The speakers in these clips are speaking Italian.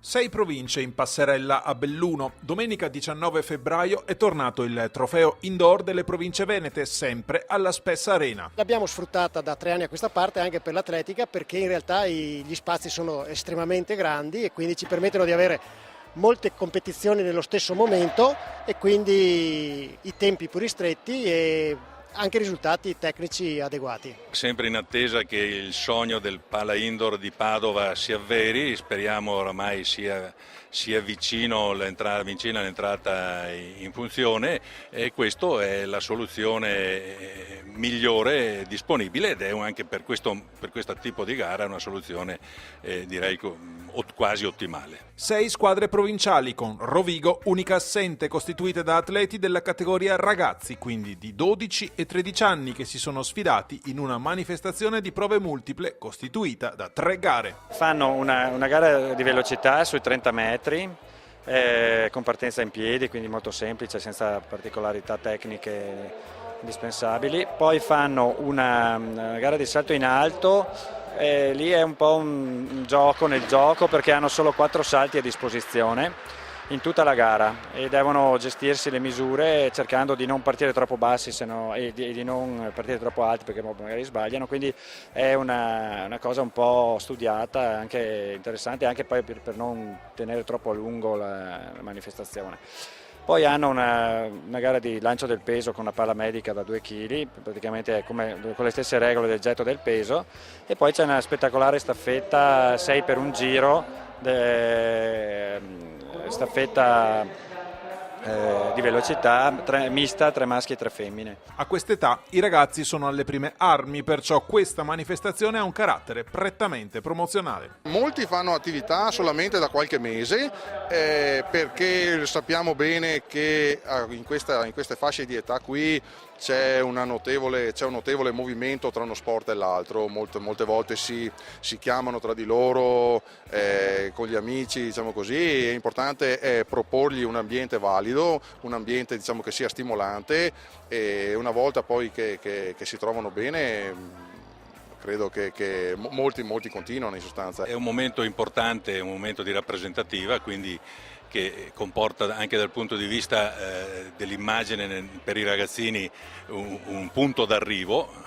6 province in passerella a Belluno. Domenica 19 febbraio è tornato il trofeo indoor delle province venete, sempre alla Spessa Arena. L'abbiamo sfruttata da 3 anni a questa parte anche per l'atletica, perché in realtà gli spazi sono estremamente grandi e quindi ci permettono di avere molte competizioni nello stesso momento e quindi i tempi più ristretti e anche risultati tecnici adeguati. Sempre in attesa che il sogno del Pala Indoor di Padova si avveri, speriamo oramai sia vicino all'entrata in funzione, e questa è la soluzione migliore disponibile ed è anche per questo tipo di gara una soluzione direi quasi ottimale. 6 squadre provinciali con Rovigo unica assente, costituite da atleti della categoria ragazzi, quindi di 12 e 13 anni, che si sono sfidati in una manifestazione di prove multiple costituita da 3 gare. Fanno una gara di velocità sui 30 metri con partenza in piedi, quindi molto semplice, senza particolarità tecniche indispensabili. Poi fanno una gara di salto in alto. Lì è un po' un gioco nel gioco, perché hanno solo 4 salti a disposizione in tutta la gara e devono gestirsi le misure cercando di non partire troppo bassi e di non partire troppo alti, perché magari sbagliano, quindi è una cosa un po' studiata, anche interessante, anche poi per non tenere troppo a lungo la manifestazione. Poi hanno una gara di lancio del peso con una palla medica da 2 kg, praticamente come con le stesse regole del getto del peso, e poi c'è una spettacolare staffetta 6 per un giro, staffetta di velocità mista, 3 maschi e 3 femmine. A quest'età i ragazzi sono alle prime armi, perciò questa manifestazione ha un carattere prettamente promozionale. Molti fanno attività solamente da qualche mese perché sappiamo bene che in queste fasce di età qui c'è un notevole movimento tra uno sport e l'altro. Molte volte si chiamano tra di loro con gli amici, diciamo così. È importante proporgli un ambiente valido, un ambiente, diciamo, che sia stimolante, e una volta poi che si trovano bene, credo che molti continuano in sostanza. È un momento importante, un momento di rappresentativa, quindi che comporta anche dal punto di vista dell'immagine per i ragazzini un punto d'arrivo,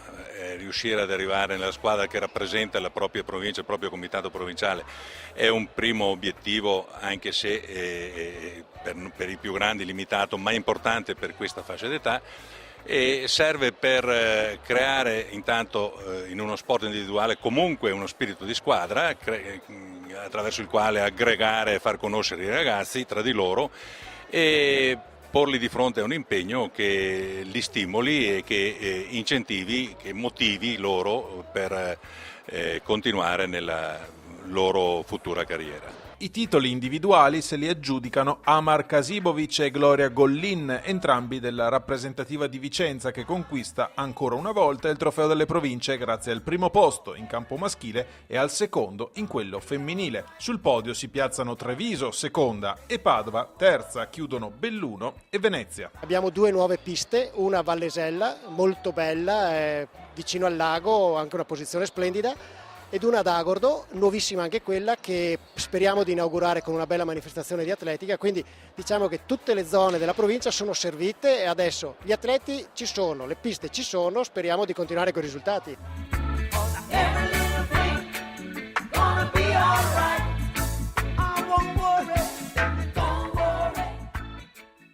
riuscire ad arrivare nella squadra che rappresenta la propria provincia, il proprio comitato provinciale è un primo obiettivo, anche se per i più grandi limitato, ma importante per questa fascia d'età. E serve per creare intanto in uno sport individuale comunque uno spirito di squadra attraverso il quale aggregare e far conoscere i ragazzi tra di loro e porli di fronte a un impegno che li stimoli e che incentivi, che motivi loro per continuare nella loro futura carriera. I titoli individuali se li aggiudicano Amar Kasibovic e Gloria Gollin, entrambi della rappresentativa di Vicenza, che conquista ancora una volta il trofeo delle province grazie al primo posto in campo maschile e al secondo in quello femminile. Sul podio si piazzano Treviso, seconda, e Padova, terza. Chiudono Belluno e Venezia. Abbiamo 2 nuove piste, una a Vallesella, molto bella, vicino al lago, anche una posizione splendida, ed una ad Agordo, nuovissima anche quella, che speriamo di inaugurare con una bella manifestazione di atletica. Quindi diciamo che tutte le zone della provincia sono servite e adesso gli atleti ci sono, le piste ci sono, speriamo di continuare con i risultati.